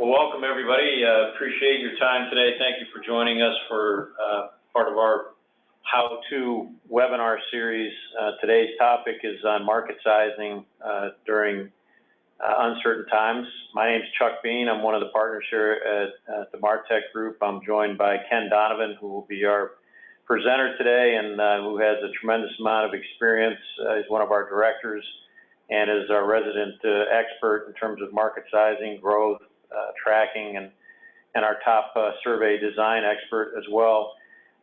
Well, welcome everybody. Appreciate your time today. Thank you for joining us for part of our how-to webinar series. Today's topic is on market sizing during uncertain times. My name is Chuck Bean. I'm one of the partners here at the Martech Group. I'm joined by Ken Donovan, who will be our presenter today and who has a tremendous amount of experience. He's one of our directors and is our resident expert in terms of market sizing, growth, tracking, and our top survey design expert as well.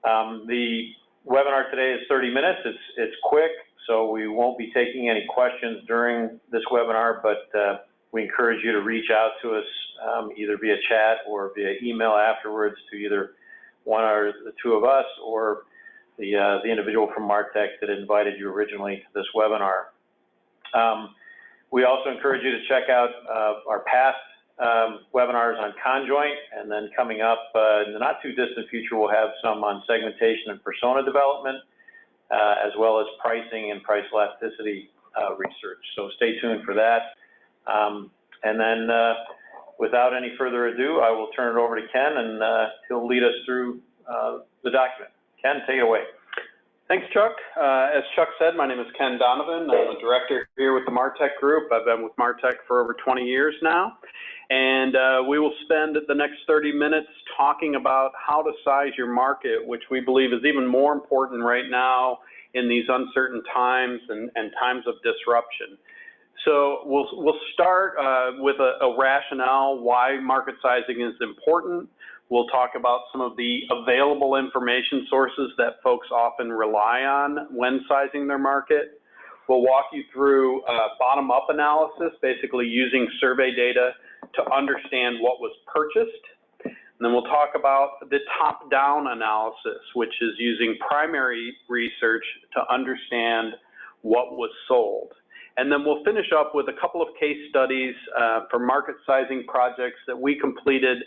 The webinar today is 30 minutes. It's quick, so we won't be taking any questions during this webinar, but we encourage you to reach out to us either via chat or via email afterwards to either one or the two of us or the individual from Martech that invited you originally to this webinar. We also encourage you to check out our past webinars on conjoint, and then coming up in the not too distant future, we'll have some on segmentation and persona development, as well as pricing and price elasticity research. So stay tuned for that. And then without any further ado, I will turn it over to Ken, and he'll lead us through the document. Ken, take it away. Thanks, Chuck. As Chuck said, my name is Ken Donovan. I'm a director here with the Martech Group. I've been with Martech for over 20 years now. And we will spend the next 30 minutes talking about how to size your market, which we believe is even more important right now in these uncertain times and times of disruption. So we'll start with a rationale why market sizing is important. We'll talk about some of the available information sources that folks often rely on when sizing their market. We'll walk you through bottom-up analysis, basically using survey data to understand what was purchased. And then we'll talk about the top-down analysis, which is using primary research to understand what was sold. And then we'll finish up with a couple of case studies for market sizing projects that we completed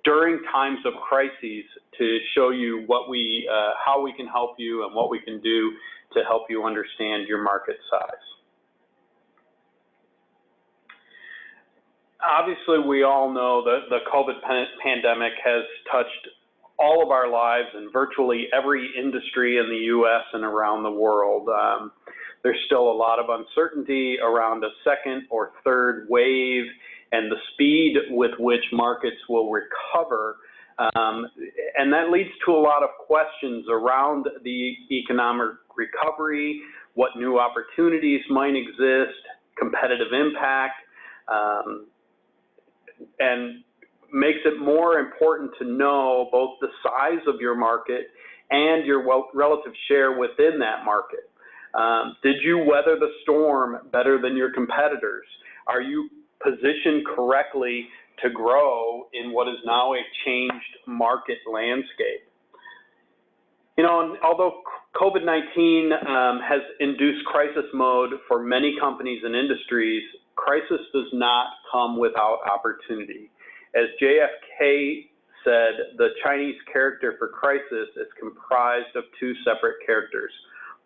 during times of crises to show you what how we can help you and what we can do to help you understand your market size. Obviously, we all know that the COVID pandemic has touched all of our lives in virtually every industry in the U.S. and around the world. There's still a lot of uncertainty around a second or third wave and the speed with which markets will recover. And that leads to a lot of questions around the economic recovery, what new opportunities might exist, competitive impact, and makes it more important to know both the size of your market and your relative share within that market. Did you weather the storm better than your competitors? Are you positioned correctly to grow in what is now a changed market landscape? You know, although COVID-19 has induced crisis mode for many companies and industries, crisis does not come without opportunity. As JFK said, the Chinese character for crisis is comprised of two separate characters.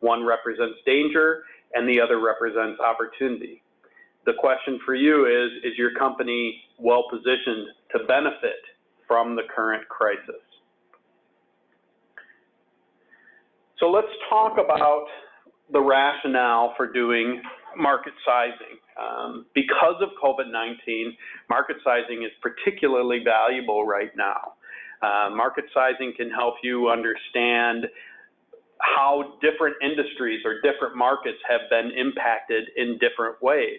One represents danger and the other represents opportunity. The question for you is your company well positioned to benefit from the current crisis? So let's talk about the rationale for doing market sizing. Because of COVID-19, market sizing is particularly valuable right now. Market sizing can help you understand how different industries or different markets have been impacted in different ways.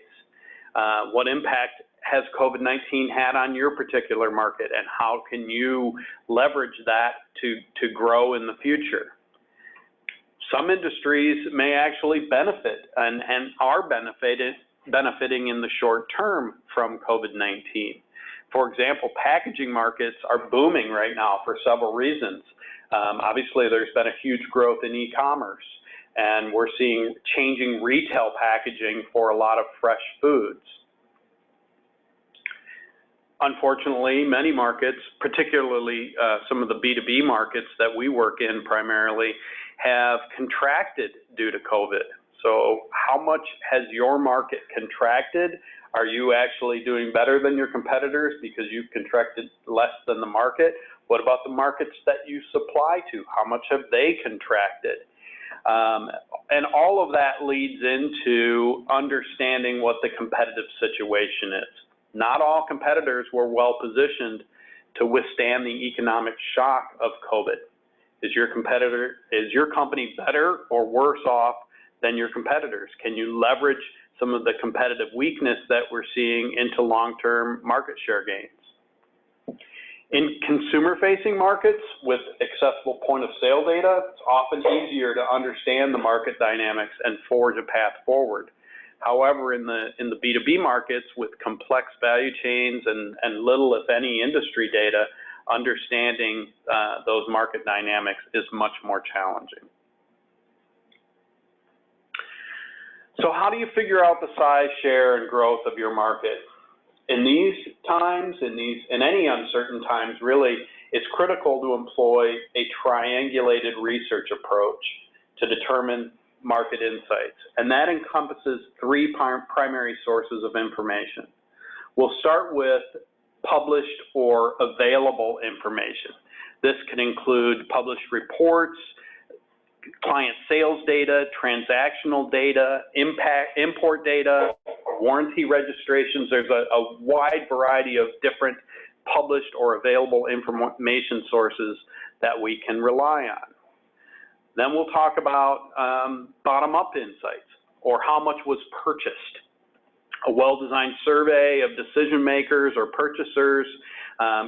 What impact has COVID-19 had on your particular market, and how can you leverage that to grow in the future? Some industries may actually benefit and are benefiting in the short term from COVID-19. For example, packaging markets are booming right now for several reasons. Obviously, there's been a huge growth in e-commerce, and we're seeing changing retail packaging for a lot of fresh foods. Unfortunately, many markets, particularly some of the B2B markets that we work in primarily, have contracted due to COVID. So how much has your market contracted? Are you actually doing better than your competitors because you've contracted less than the market? What about the markets that you supply to? How much have they contracted? And all of that leads into understanding what the competitive situation is. Not all competitors were well positioned to withstand the economic shock of COVID. Is your company better or worse off than your competitors? Can you leverage some of the competitive weakness that we're seeing into long-term market share gains? In consumer-facing markets with accessible point-of-sale data, it's often easier to understand the market dynamics and forge a path forward. However, in the B2B markets with complex value chains and little, if any, industry data, understanding those market dynamics is much more challenging. So how do you figure out the size, share, and growth of your market? In these times, in any uncertain times, really, it's critical to employ a triangulated research approach to determine market insights, and that encompasses three primary sources of information. We'll start with published or available information. This can include published reports, client sales data, transactional data, import data, warranty registrations. There's a wide variety of different published or available information sources that we can rely on. Then we'll talk about bottom-up insights, or how much was purchased. A well-designed survey of decision makers or purchasers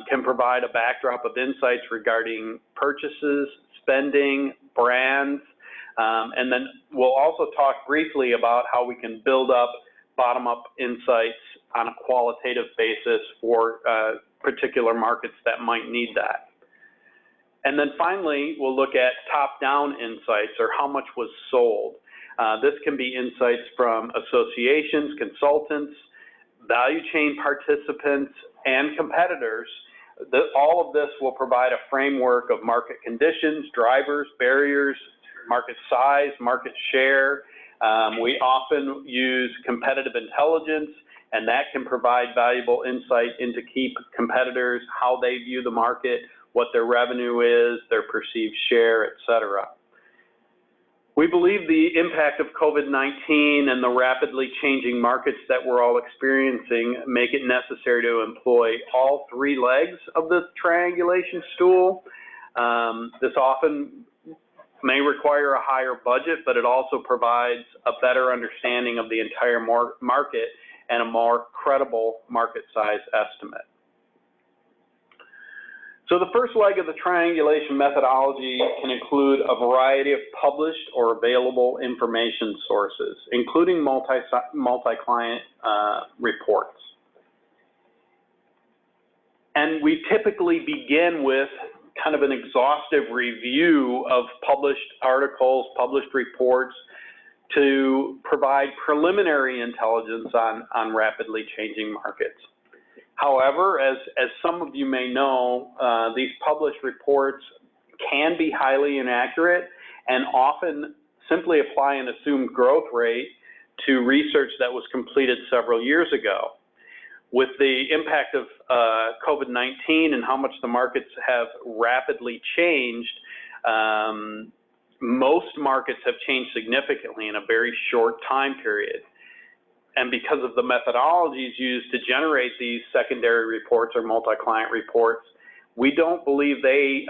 can provide a backdrop of insights regarding purchases, spending, brands, and then we'll also talk briefly about how we can build up bottom-up insights on a qualitative basis for particular markets that might need that. And then finally, we'll look at top-down insights, or how much was sold. This can be insights from associations, consultants, value chain participants, and competitors. All of this will provide a framework of market conditions, drivers, barriers, market size, market share. We often use competitive intelligence, and that can provide valuable insight into key competitors, how they view the market, what their revenue is, their perceived share, et cetera. We believe the impact of COVID-19 and the rapidly changing markets that we're all experiencing make it necessary to employ all three legs of the triangulation stool. This often may require a higher budget, but it also provides a better understanding of the entire market and a more credible market size estimate. So the first leg of the triangulation methodology can include a variety of published or available information sources, including multi-client reports. And we typically begin with kind of an exhaustive review of published articles, published reports, to provide preliminary intelligence on rapidly changing markets. However, as some of you may know, these published reports can be highly inaccurate and often simply apply an assumed growth rate to research that was completed several years ago. With the impact of COVID-19 and how much the markets have rapidly changed, most markets have changed significantly in a very short time period. And because of the methodologies used to generate these secondary reports or multi-client reports, we don't believe they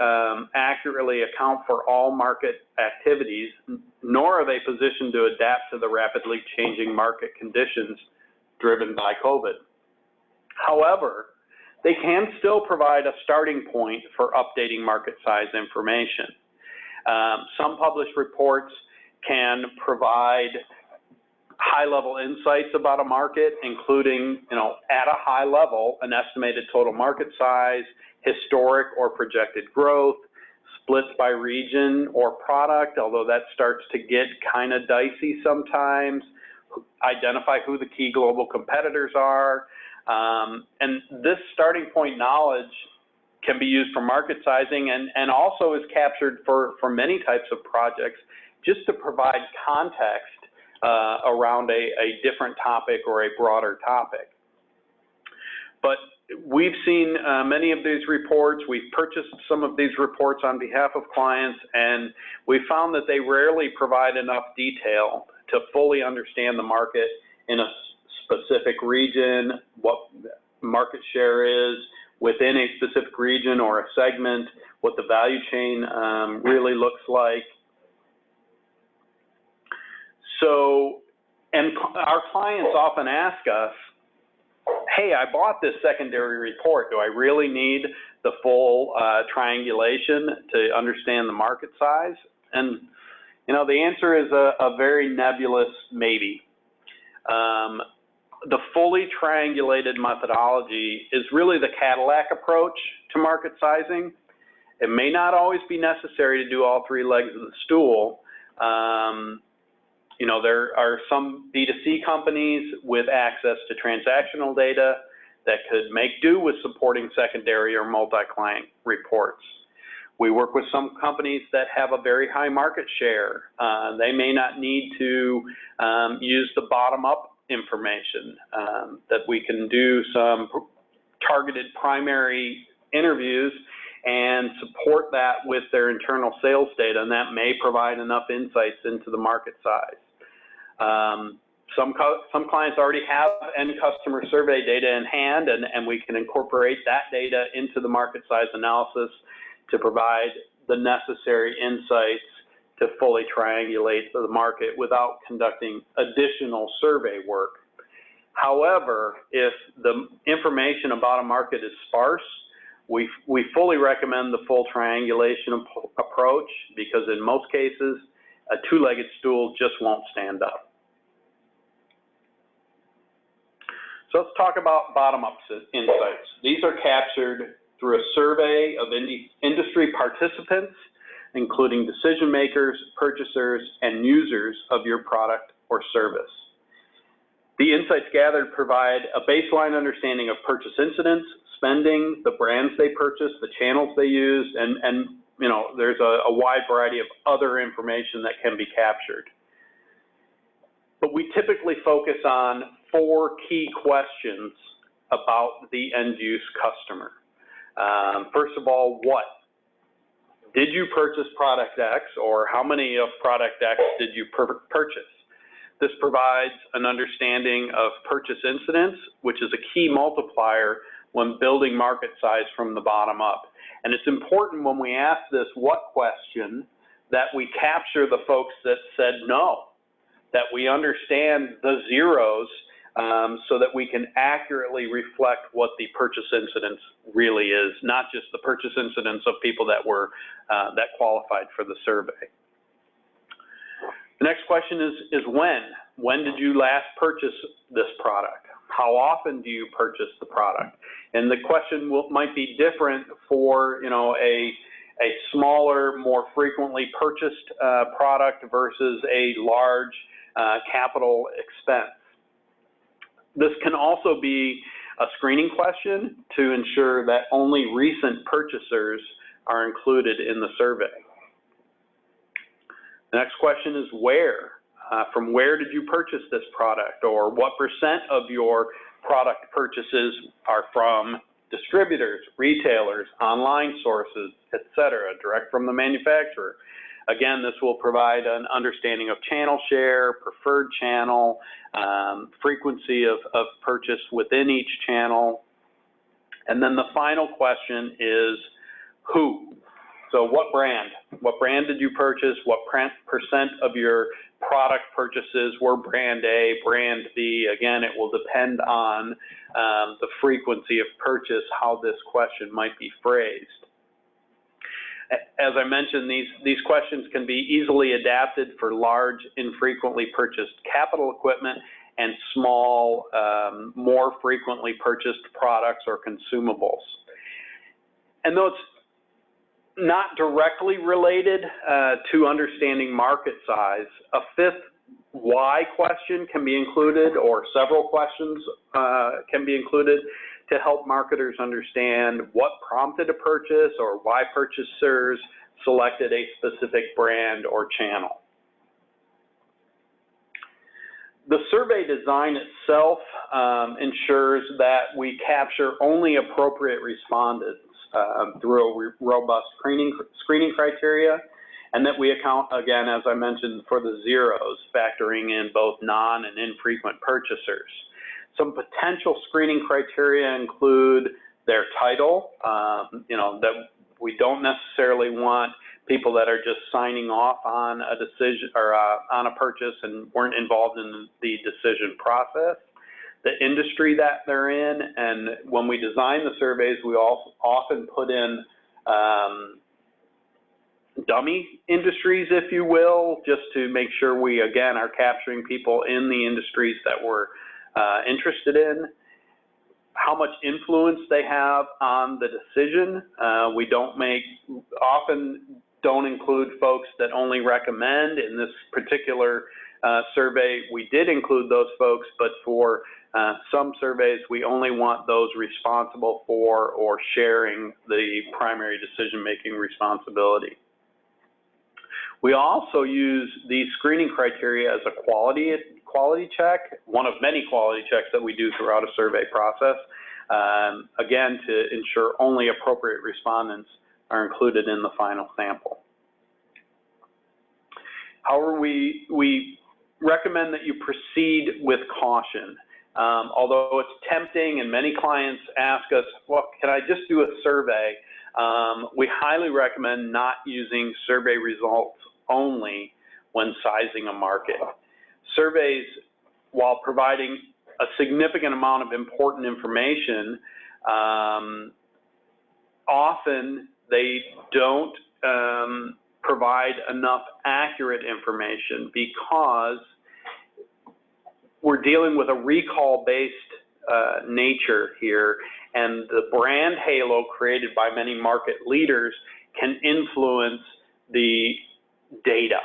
accurately account for all market activities, nor are they positioned to adapt to the rapidly changing market conditions driven by COVID. However, they can still provide a starting point for updating market size information. Some published reports can provide high-level insights about a market, including, at a high level, an estimated total market size, historic or projected growth, splits by region or product, although that starts to get kind of dicey sometimes, identify who the key global competitors are, and this starting point knowledge can be used for market sizing and also is captured for many types of projects just to provide context around a different topic or a broader topic. But we've seen many of these reports. We've purchased some of these reports on behalf of clients, and we found that they rarely provide enough detail to fully understand the market in a specific region, what market share is within a specific region or a segment, what the value chain really looks like. So, and our clients often ask us, hey, I bought this secondary report. Do I really need the full triangulation to understand the market size? And, you know, the answer is a very nebulous maybe. The fully triangulated methodology is really the Cadillac approach to market sizing. It may not always be necessary to do all three legs of the stool. You know, there are some B2C companies with access to transactional data that could make do with supporting secondary or multi-client reports. We work with some companies that have a very high market share. They may not need to use the bottom-up information, that we can do some targeted primary interviews and support that with their internal sales data, and that may provide enough insights into the market size. Some clients already have end customer survey data in hand, and we can incorporate that data into the market size analysis to provide the necessary insights to fully triangulate the market without conducting additional survey work. However, if the information about a market is sparse, we fully recommend the full triangulation approach, because in most cases, a two-legged stool just won't stand up. So let's talk about bottom-up insights. These are captured through a survey of industry participants, including decision makers, purchasers, and users of your product or service. The insights gathered provide a baseline understanding of purchase incidents, spending, the brands they purchase, the channels they use, and you know, there's a wide variety of other information that can be captured. But we typically focus on 4 key questions about the end-use customer. First of all, what? Did you purchase product X, or how many of product X did you purchase? This provides an understanding of purchase incidents, which is a key multiplier when building market size from the bottom up. And it's important when we ask this what question that we capture the folks that said no, that we understand the zeros, so that we can accurately reflect what the purchase incidence really is, not just the purchase incidence of people that were that qualified for the survey. The next question is when? When did you last purchase this product? How often do you purchase the product? And the question might be different for, you know, a smaller, more frequently purchased product versus a large capital expense. This can also be a screening question to ensure that only recent purchasers are included in the survey. The next question is where? From where did you purchase this product, or what % of your product purchases are from distributors, retailers, online sources, etc., direct from the manufacturer? Again, this will provide an understanding of channel share, preferred channel, frequency of purchase within each channel. And then the final question is who? So what brand? What brand did you purchase? What % of your product purchases were brand A, brand B? Again, it will depend on the frequency of purchase, how this question might be phrased. As I mentioned, these questions can be easily adapted for large, infrequently purchased capital equipment and small, more frequently purchased products or consumables. And though it's not directly related to understanding market size, a 5th why question can be included, or several questions can be included to help marketers understand what prompted a purchase or why purchasers selected a specific brand or channel. The survey design itself ensures that we capture only appropriate respondents through a robust screening criteria, and that we account, again, as I mentioned, for the zeros, factoring in both non and infrequent purchasers. Some potential screening criteria include their title, that we don't necessarily want people that are just signing off on a decision or on a purchase and weren't involved in the decision process, the industry that they're in, and when we design the surveys, we also often put in dummy industries, if you will, just to make sure we, again, are capturing people in the industries that we're interested in. How much influence they have on the decision. We often don't include folks that only recommend. In this particular survey, we did include those folks, but for some surveys, we only want those responsible for or sharing the primary decision-making responsibility. We also use these screening criteria as a quality check, one of many quality checks that we do throughout a survey process, again, to ensure only appropriate respondents are included in the final sample. However, we recommend that you proceed with caution. Although it's tempting and many clients ask us, well, can I just do a survey? We highly recommend not using survey results only when sizing a market. Surveys, while providing a significant amount of important information, often they don't provide enough accurate information because we're dealing with a recall-based nature here, and the brand halo created by many market leaders can influence the data.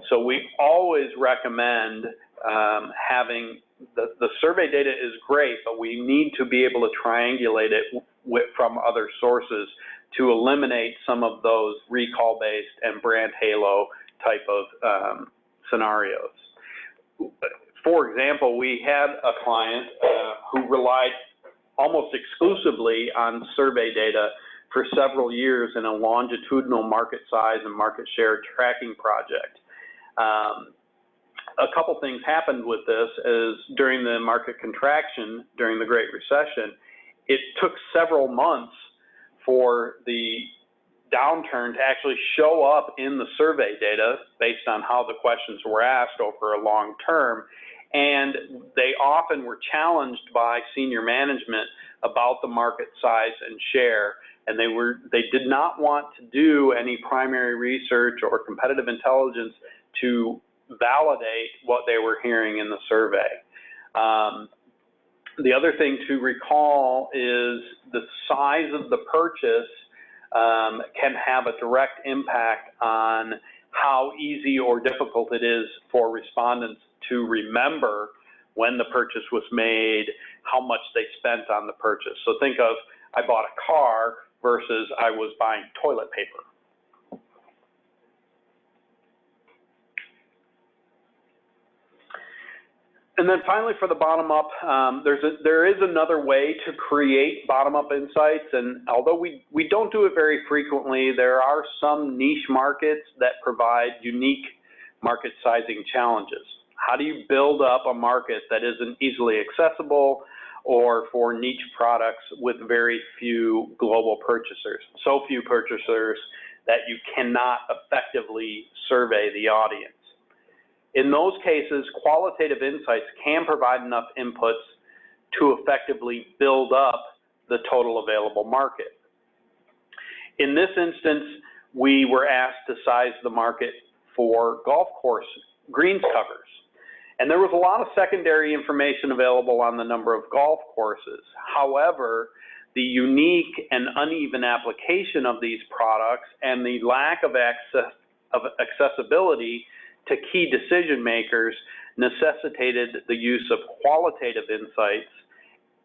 So we always recommend having the survey data is great, but we need to be able to triangulate it from other sources to eliminate some of those recall-based and brand halo type of scenarios. For example, we had a client who relied almost exclusively on survey data for several years in a longitudinal market size and market share tracking project. A couple things happened with this is during the market contraction, during the Great Recession, it took several months for the downturn to actually show up in the survey data based on how the questions were asked over a long term. And they often were challenged by senior management about the market size and share, and they did not want to do any primary research or competitive intelligence to validate what they were hearing in the survey. The other thing to recall is the size of the purchase can have a direct impact on how easy or difficult it is for respondents to remember when the purchase was made, how much they spent on the purchase. So think of, I bought a car versus I was buying toilet paper. And then finally, for the bottom-up, there is another way to create bottom-up insights, and although we don't do it very frequently, there are some niche markets that provide unique market sizing challenges. How do you build up a market that isn't easily accessible or for niche products with very few global purchasers, so few purchasers that you cannot effectively survey the audience? In those cases, qualitative insights can provide enough inputs to effectively build up the total available market. In this instance, we were asked to size the market for golf course greens covers. And there was a lot of secondary information available on the number of golf courses. However, the unique and uneven application of these products and the lack of accessibility to key decision makers necessitated the use of qualitative insights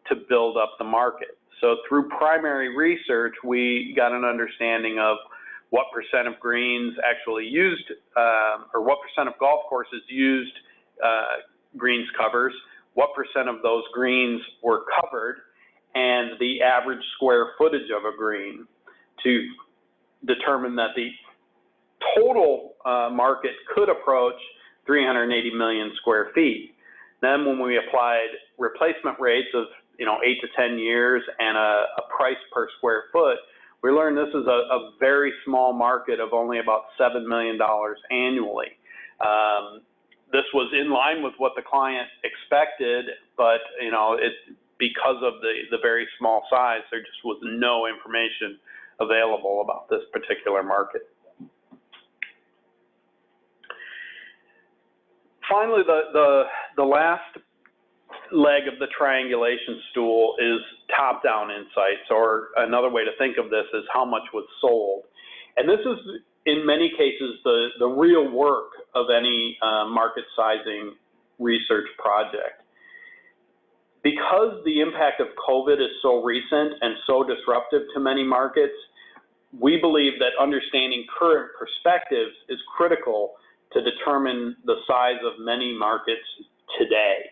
to build up the market. So through primary research, we got an understanding of what % of greens actually used, or what % of golf courses used greens covers, what % of those greens were covered, and the average square footage of a green to determine that the total market could approach 380 million square feet. Then when we applied replacement rates of 8 to 10 years and a price per square foot, we learned this is a very small market of only about $7 million annually. This was in line with what the client expected, but because of the very small size, there just was no information available about this particular market. Finally, the last leg of the triangulation stool is top-down insights, or another way to think of this is how much was sold. And this is, in many cases, the real work of any market sizing research project. Because the impact of COVID is so recent and so disruptive to many markets, we believe that understanding current perspectives is critical to determine the size of many markets today.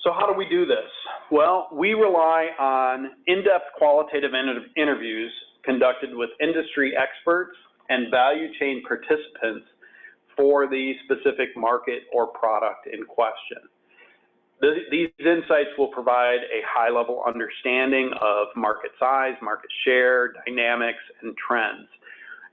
So how do we do this? Well, we rely on in-depth qualitative interviews conducted with industry experts and value chain participants for the specific market or product in question. These insights will provide a high-level understanding of market size, market share, dynamics, and trends.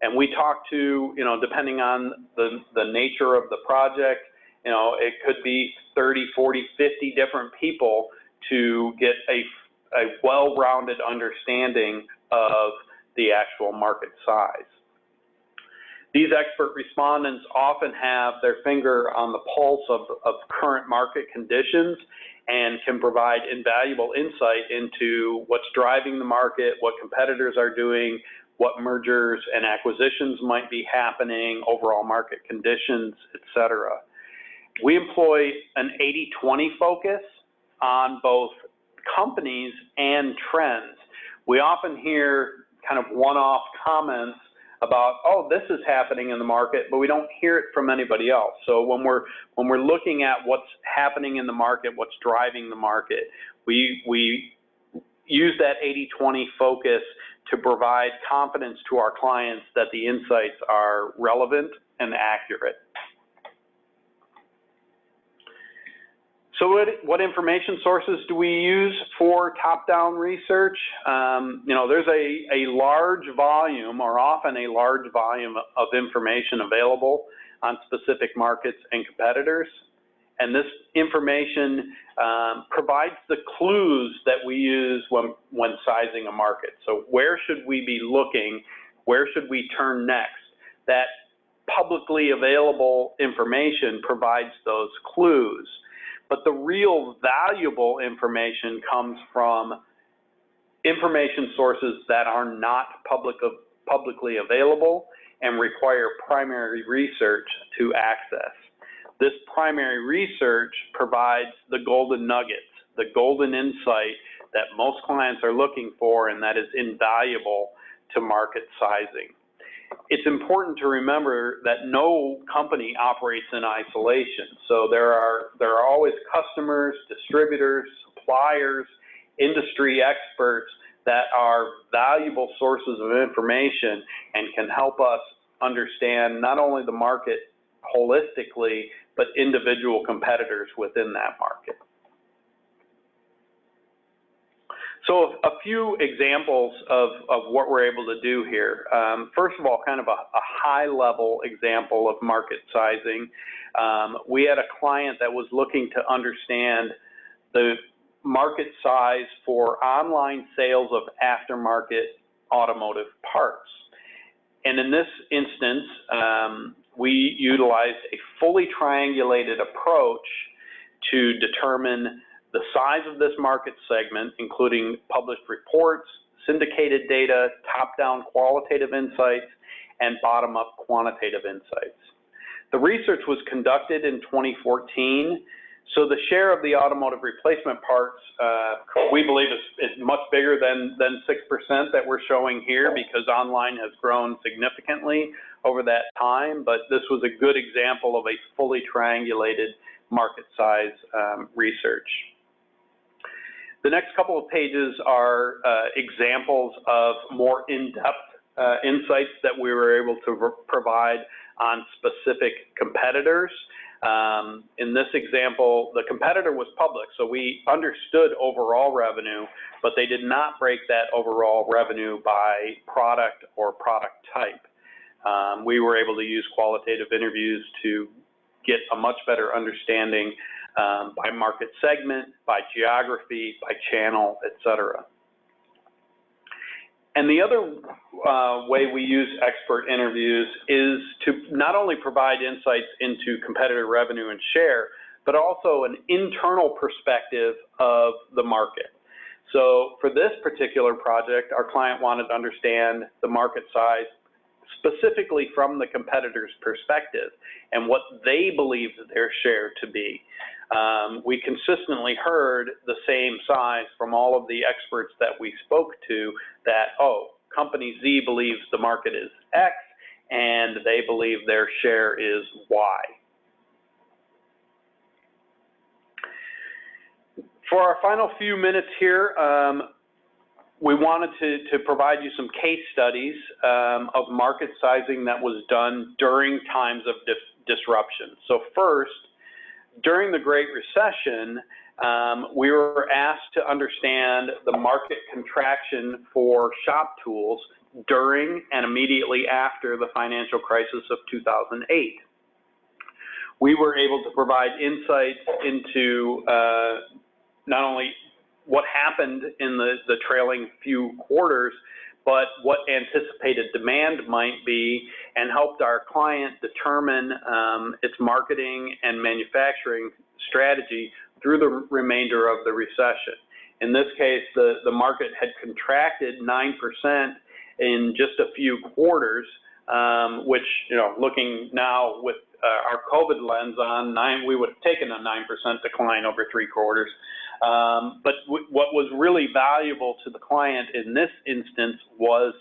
And we talk to, depending on the nature of the project, it could be 30, 40, 50 different people to get a well-rounded understanding of the actual market size. These expert respondents often have their finger on the pulse of current market conditions and can provide invaluable insight into what's driving the market, what competitors are doing, what mergers and acquisitions might be happening, overall market conditions, et cetera. We employ an 80-20 focus on both companies and trends. We often hear kind of one-off comments about, oh, this is happening in the market, but we don't hear it from anybody else. So when we're looking at what's happening in the market, what's driving the market, we use that 80-20 focus to provide confidence to our clients that the insights are relevant and accurate. So what information sources do we use for top-down research? There's a large volume, or often a large volume of information available on specific markets and competitors. And this information provides the clues that we use when sizing a market. So where should we be looking? Where should we turn next? That publicly available information provides those clues. But the real valuable information comes from information sources that are not publicly available and require primary research to access. This primary research provides the golden nuggets, the golden insight that most clients are looking for and that is invaluable to market sizing. It's important to remember that no company operates in isolation. So there are always customers, distributors, suppliers, industry experts that are valuable sources of information and can help us understand not only the market holistically, but individual competitors within that market. So a few examples of what we're able to do here. First of all, kind of a high-level example of market sizing. We had a client that was looking to understand the market size for online sales of aftermarket automotive parts. And in this instance, we utilized a fully triangulated approach to determine the size of this market segment, including published reports, syndicated data, top-down qualitative insights, and bottom-up quantitative insights. The research was conducted in 2014. So the share of the automotive replacement parts, we believe is much bigger than 6% that we're showing here, because online has grown significantly over that time, but this was a good example of a fully triangulated market size research. The next couple of pages are examples of more in-depth insights that we were able to provide on specific competitors. In this example, the competitor was public, so we understood overall revenue, but they did not break that overall revenue by product or product type. We were able to use qualitative interviews to get a much better understanding by market segment, by geography, by channel, et cetera. And the other way we use expert interviews is to not only provide insights into competitor revenue and share, but also an internal perspective of the market. So for this particular project, our client wanted to understand the market size specifically from the competitor's perspective and what they believed their share to be. We consistently heard the same size from all of the experts that we spoke to, that, oh, company Z believes the market is X and they believe their share is Y. For our final few minutes here, we wanted to provide you some case studies of market sizing that was done during times of disruption. So first, during the Great Recession, we were asked to understand the market contraction for shop tools during and immediately after the financial crisis of 2008. We were able to provide insights into not only what happened in the trailing few quarters, but what anticipated demand might be, and helped our client determine its marketing and manufacturing strategy through the remainder of the recession. In this case, the market had contracted 9% in just a few quarters, which, you know, looking now with our COVID lens on, we would have taken a 9% decline over 3 quarters. But what was really valuable to the client in this instance was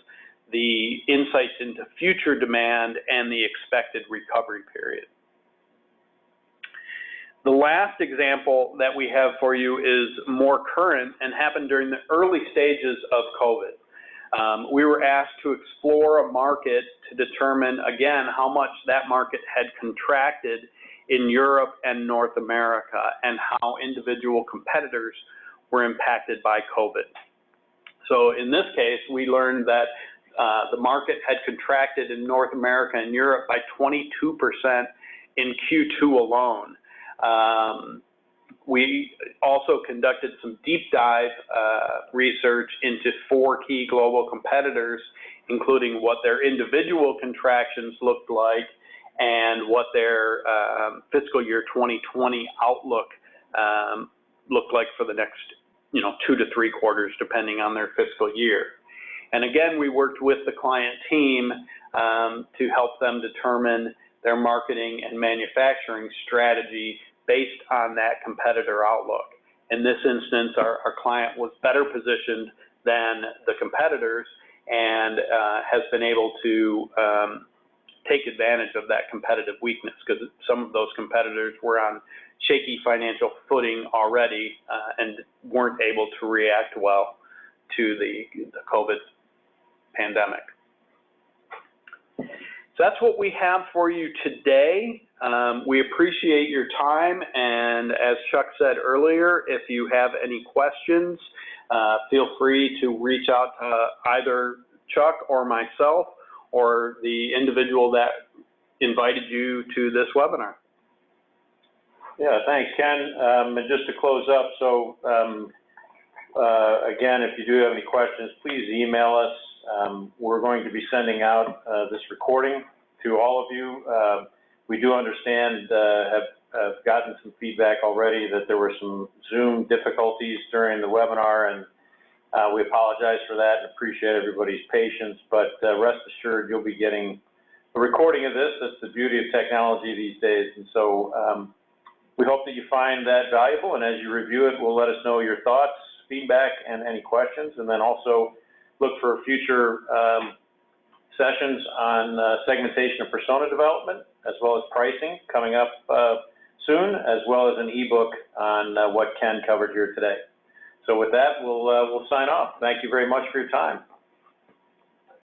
the insights into future demand and the expected recovery period. The last example that we have for you is more current and happened during the early stages of COVID. We were asked to explore a market to determine, again, how much that market had contracted in Europe and North America, and how individual competitors were impacted by COVID. So in this case, we learned that the market had contracted in North America and Europe by 22% in Q2 alone. We also conducted some deep dive research into 4 key global competitors, including what their individual contractions looked like and what their fiscal year 2020 outlook looked like for the next, 2 to 3 quarters, depending on their fiscal year. And again, we worked with the client team to help them determine their marketing and manufacturing strategy based on that competitor outlook. In this instance, our client was better positioned than the competitors and has been able to take advantage of that competitive weakness, because some of those competitors were on shaky financial footing already and weren't able to react well to the COVID pandemic. So that's what we have for you today. We appreciate your time, and as Chuck said earlier, if you have any questions, feel free to reach out to either Chuck or myself, or the individual that invited you to this webinar. Yeah, thanks, Ken. And just to close up, so again, if you do have any questions, please email us. We're going to be sending out this recording to all of you. We do understand, have gotten some feedback already that there were some Zoom difficulties during the webinar, and we apologize for that and appreciate everybody's patience, but rest assured you'll be getting a recording of this. That's the beauty of technology these days. And so We hope that you find that valuable, and as you review it, will let us know your thoughts, feedback, and any questions, and then also look for future sessions on segmentation and persona development, as well as pricing coming up soon, as well as an ebook on what Ken covered here today. So with that, we'll sign off. Thank you very much for your time.